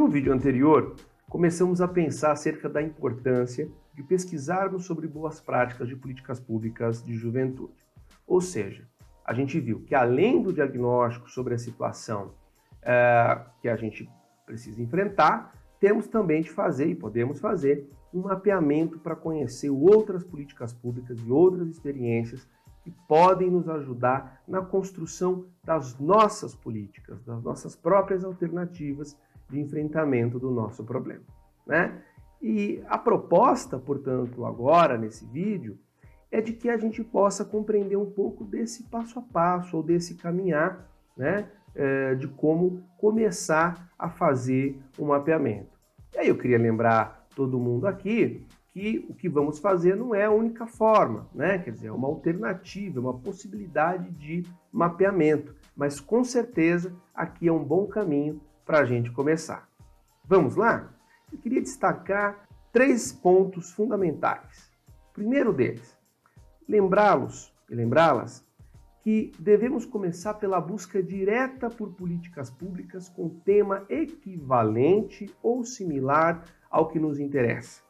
No vídeo anterior, começamos a pensar acerca da importância de pesquisarmos sobre boas práticas de políticas públicas de juventude. Ou seja, a gente viu que além do diagnóstico sobre a situação que a gente precisa enfrentar, temos também de fazer e podemos fazer um mapeamento para conhecer outras políticas públicas e outras experiências que podem nos ajudar na construção das nossas políticas, das nossas próprias alternativas de enfrentamento do nosso problema, né? E a proposta, portanto, agora nesse vídeo, é de que a gente possa compreender um pouco desse passo a passo ou desse caminhar, né? De como começar a fazer um mapeamento. E aí eu queria lembrar todo mundo aqui que o que vamos fazer não é a única forma, né? Quer dizer, é uma alternativa, uma possibilidade de mapeamento, mas com certeza aqui é um bom caminho para a gente começar. Vamos lá? Eu queria destacar 3 pontos fundamentais. O primeiro deles, lembrá-los e lembrá-las que devemos começar pela busca direta por políticas públicas com tema equivalente ou similar ao que nos interessa.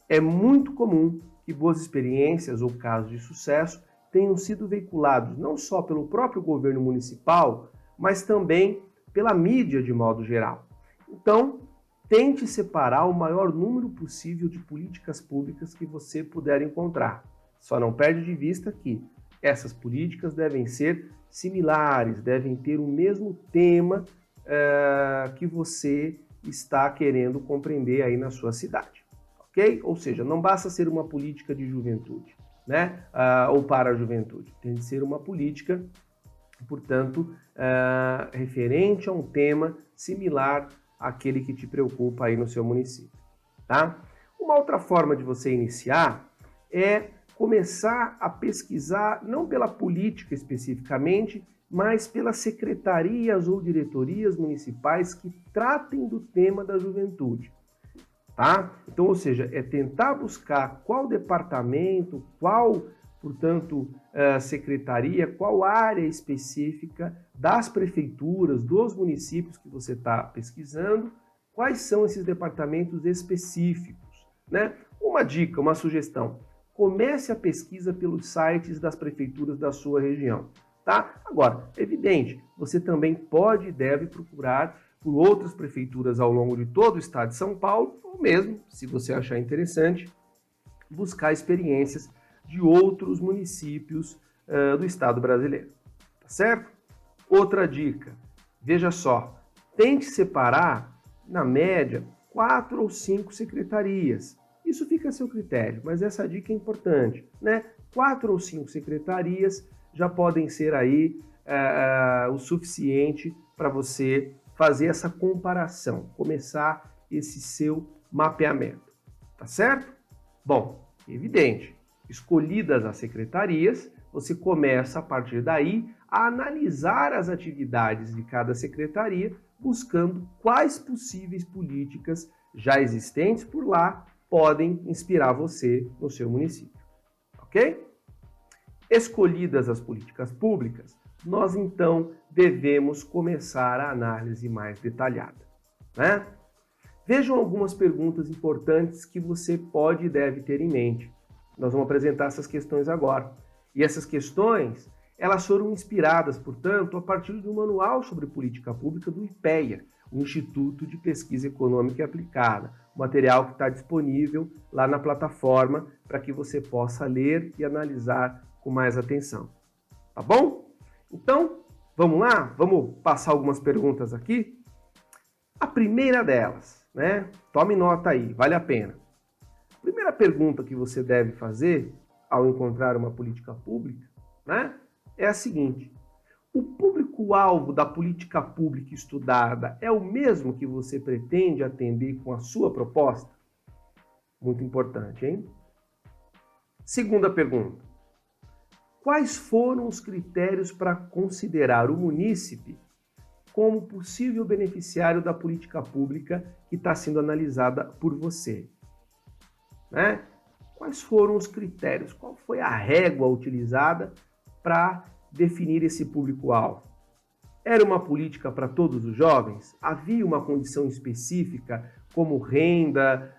É muito comum que boas experiências ou casos de sucesso tenham sido veiculados não só pelo próprio governo municipal, mas também pela mídia de modo geral. Então, tente separar o maior número possível de políticas públicas que você puder encontrar. Só não perde de vista que essas políticas devem ser similares, devem ter o mesmo tema que você está querendo compreender aí na sua cidade. Ok? Ou seja, não basta ser uma política de juventude, né? Ou para a juventude. Tem de ser uma política, portanto, referente a um tema similar àquele que te preocupa aí no seu município. Tá? Uma outra forma de você iniciar é começar a pesquisar, não pela política especificamente, mas pelas secretarias ou diretorias municipais que tratem do tema da juventude. Tá? Então, ou seja, é tentar buscar qual departamento, qual, portanto, secretaria, qual área específica das prefeituras, dos municípios que você está pesquisando, quais são esses departamentos específicos, né? Uma dica, uma sugestão, comece a pesquisa pelos sites das prefeituras da sua região, tá? Agora, é evidente, você também pode e deve procurar por outras prefeituras ao longo de todo o estado de São Paulo, ou mesmo, se você achar interessante, buscar experiências de outros municípios do estado brasileiro, tá certo? Outra dica, veja só, tente separar, na média, 4 ou 5 secretarias. Isso fica a seu critério, mas essa dica é importante, né? 4 ou 5 secretarias já podem ser aí o suficiente para você fazer essa comparação, começar esse seu mapeamento, tá certo? Bom, evidente, escolhidas as secretarias, você começa a partir daí a analisar as atividades de cada secretaria, buscando quais possíveis políticas já existentes por lá podem inspirar você no seu município, ok? Escolhidas as políticas públicas, nós então devemos começar a análise mais detalhada, né? Vejam algumas perguntas importantes que você pode e deve ter em mente. Nós vamos apresentar essas questões agora. E essas questões, elas foram inspiradas, portanto, a partir do Manual sobre Política Pública do IPEA, o Instituto de Pesquisa Econômica e Aplicada, material que está disponível lá na plataforma para que você possa ler e analisar com mais atenção. Tá bom? Então, vamos lá? Vamos passar algumas perguntas aqui? A primeira delas, né? Tome nota aí, vale a pena. A primeira pergunta que você deve fazer ao encontrar uma política pública, né, é a seguinte: o público-alvo da política pública estudada é o mesmo que você pretende atender com a sua proposta? Muito importante, hein? Segunda pergunta: quais foram os critérios para considerar o munícipe como possível beneficiário da política pública que está sendo analisada por você? Né? Quais foram os critérios? Qual foi a régua utilizada para definir esse público-alvo? Era uma política para todos os jovens? Havia uma condição específica, como renda,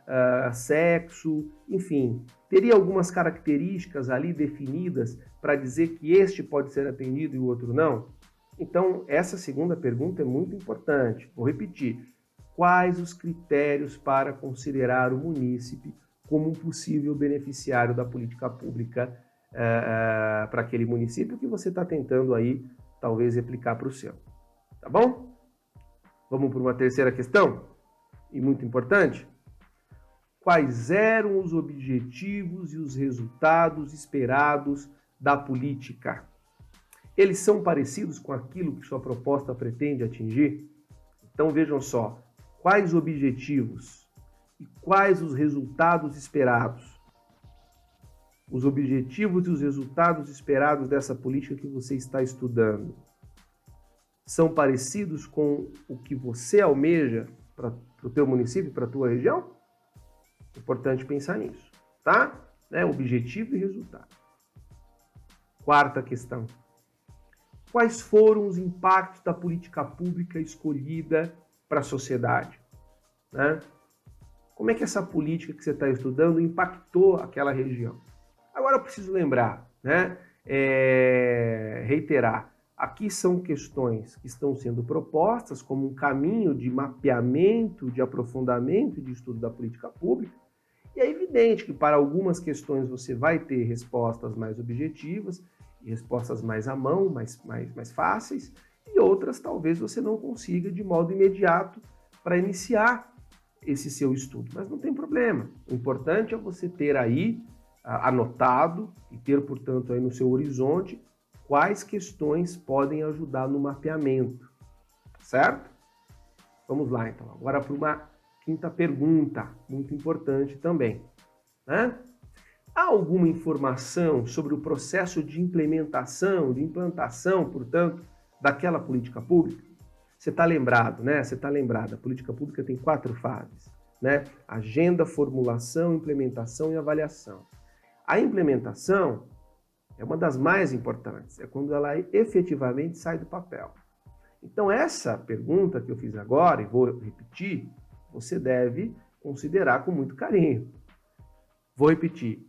sexo, enfim, teria algumas características ali definidas para dizer que este pode ser atendido e o outro não? Então, essa segunda pergunta é muito importante. Vou repetir. Quais os critérios para considerar o munícipe como um possível beneficiário da política pública para aquele município que você está tentando aí, talvez, replicar para o seu? Tá bom? Vamos para uma terceira questão? E muito importante. Quais eram os objetivos e os resultados esperados da política? Eles são parecidos com aquilo que sua proposta pretende atingir? Então vejam só, quais objetivos e quais os resultados esperados? Os objetivos e os resultados esperados dessa política que você está estudando são parecidos com o que você almeja para o teu município, para a tua região? Importante pensar nisso, tá? Objetivo e resultado. Quarta questão. Quais foram os impactos da política pública escolhida para a sociedade? Como é que essa política que você está estudando impactou aquela região? Agora eu preciso lembrar, reiterar, aqui são questões que estão sendo propostas como um caminho de mapeamento, de aprofundamento e de estudo da política pública. E é evidente que para algumas questões você vai ter respostas mais objetivas, e respostas mais à mão, mais fáceis, e outras talvez você não consiga de modo imediato para iniciar esse seu estudo. Mas não tem problema. O importante é você ter aí anotado e ter, portanto, aí no seu horizonte quais questões podem ajudar no mapeamento, certo? Vamos lá, então. Agora para uma quinta pergunta, muito importante também. Há alguma informação sobre o processo de implementação, de implantação, portanto, daquela política pública? Você está lembrado, Você está lembrado. A política pública tem 4 fases, Agenda, formulação, implementação e avaliação. A implementação é uma das mais importantes, é quando ela efetivamente sai do papel. Então, essa pergunta que eu fiz agora, e vou repetir, você deve considerar com muito carinho. Vou repetir.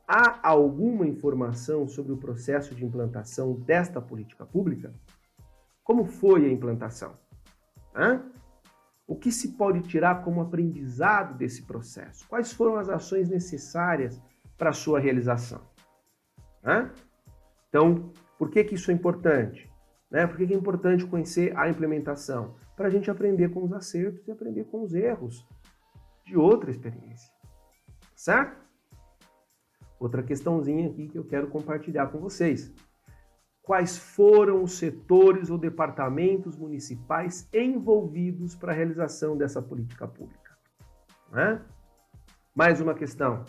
Há alguma informação sobre o processo de implantação desta política pública? Como foi a implantação? O que se pode tirar como aprendizado desse processo? Quais foram as ações necessárias para a sua realização? Então, por que isso é importante? Por que é importante conhecer a implementação? Para a gente aprender com os acertos e aprender com os erros de outra experiência. Certo? Outra questãozinha aqui que eu quero compartilhar com vocês. Quais foram os setores ou departamentos municipais envolvidos para a realização dessa política pública? Mais uma questão.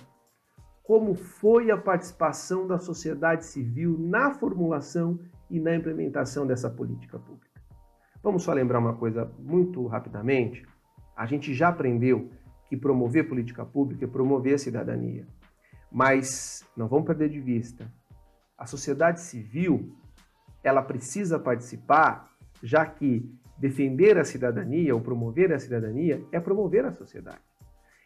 Como foi a participação da sociedade civil na formulação e na implementação dessa política pública? Vamos só lembrar uma coisa muito rapidamente. A gente já aprendeu que promover política pública é promover a cidadania. Mas não vamos perder de vista, a sociedade civil, ela precisa participar, já que defender a cidadania ou promover a cidadania é promover a sociedade.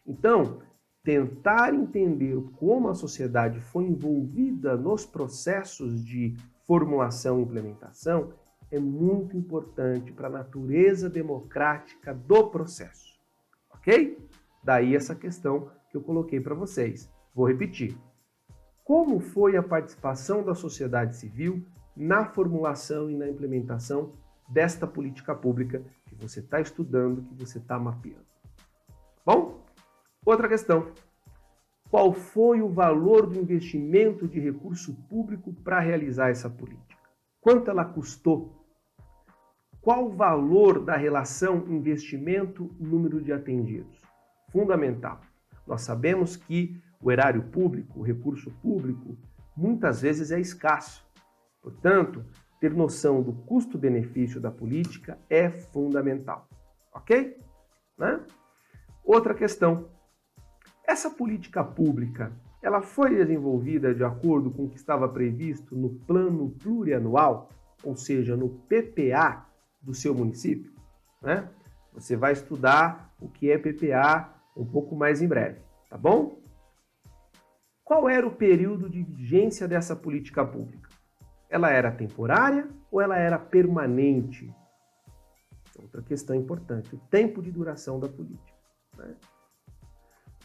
Então, tentar entender como a sociedade foi envolvida nos processos de formulação e implementação é muito importante para a natureza democrática do processo, ok? Daí essa questão que eu coloquei para vocês. Vou repetir. Como foi a participação da sociedade civil na formulação e na implementação desta política pública que você está estudando, que você está mapeando? Bom, outra questão. Qual foi o valor do investimento de recurso público para realizar essa política? Quanto ela custou? Qual o valor da relação investimento-número de atendidos? Fundamental. Nós sabemos que o erário público, o recurso público, muitas vezes é escasso. Portanto, ter noção do custo-benefício da política é fundamental. Ok? Outra questão. Essa política pública, ela foi desenvolvida de acordo com o que estava previsto no Plano Plurianual, ou seja, no PPA, do seu município, né? Você vai estudar o que é PPA um pouco mais em breve, tá bom? Qual era o período de vigência dessa política pública? Ela era temporária ou ela era permanente? Outra questão importante, o tempo de duração da política, né?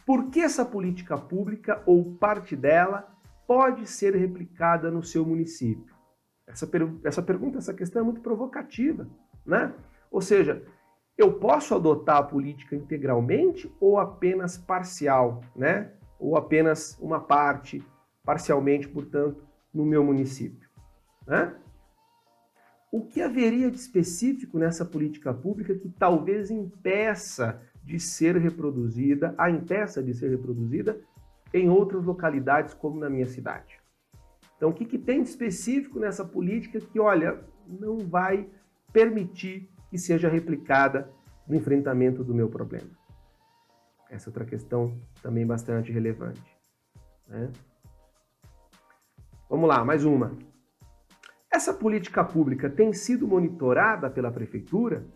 Por que essa política pública ou parte dela pode ser replicada no seu município? Essa questão é muito provocativa, né? Ou seja, eu posso adotar a política integralmente ou apenas parcial, né? Ou apenas uma parte, parcialmente, portanto, no meu município, né? O que haveria de específico nessa política pública que talvez impeça de ser reproduzida em outras localidades, como na minha cidade? Então, o que tem de específico nessa política que, olha, não vai permitir que seja replicada no enfrentamento do meu problema? Essa é outra questão também bastante relevante, né? Vamos lá, mais uma. Essa política pública tem sido monitorada pela prefeitura?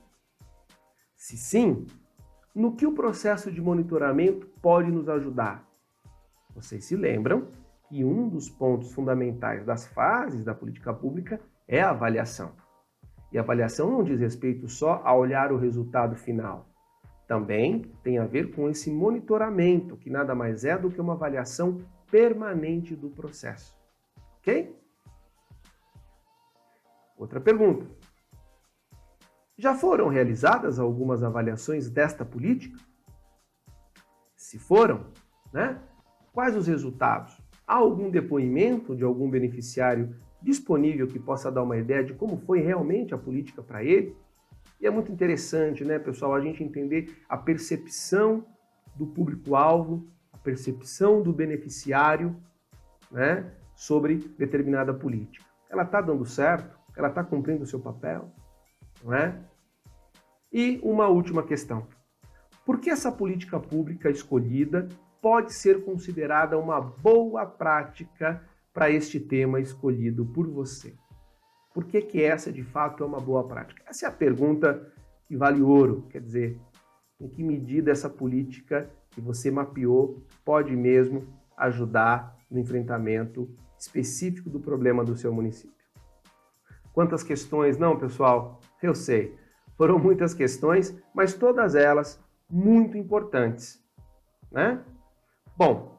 Se sim, no que o processo de monitoramento pode nos ajudar? Vocês se lembram que um dos pontos fundamentais das fases da política pública é a avaliação. E a avaliação não diz respeito só a olhar o resultado final. Também tem a ver com esse monitoramento, que nada mais é do que uma avaliação permanente do processo. Ok? Outra pergunta. Já foram realizadas algumas avaliações desta política? Se foram, né? Quais os resultados? Há algum depoimento de algum beneficiário disponível que possa dar uma ideia de como foi realmente a política para ele? E é muito interessante, né, pessoal, a gente entender a percepção do público-alvo, a percepção do beneficiário, né, sobre determinada política. Ela está dando certo? Ela está cumprindo o seu papel? Não é? E uma última questão. Por que essa política pública escolhida pode ser considerada uma boa prática para este tema escolhido por você? Por que essa, de fato, é uma boa prática? Essa é a pergunta que vale ouro. Quer dizer, em que medida essa política que você mapeou pode mesmo ajudar no enfrentamento específico do problema do seu município? Quantas questões? Não, pessoal, eu sei. Foram muitas questões, mas todas elas muito importantes, né? Bom,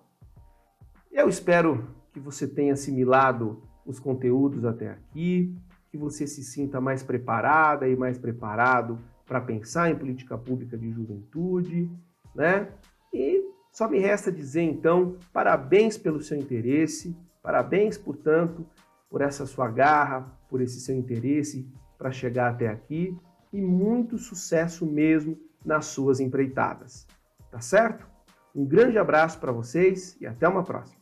eu espero que você tenha assimilado os conteúdos até aqui, que você se sinta mais preparada e mais preparado para pensar em política pública de juventude, né? E só me resta dizer, então, parabéns pelo seu interesse, parabéns, portanto, por essa sua garra, por esse seu interesse para chegar até aqui e muito sucesso mesmo nas suas empreitadas. Tá certo? Um grande abraço para vocês e até uma próxima.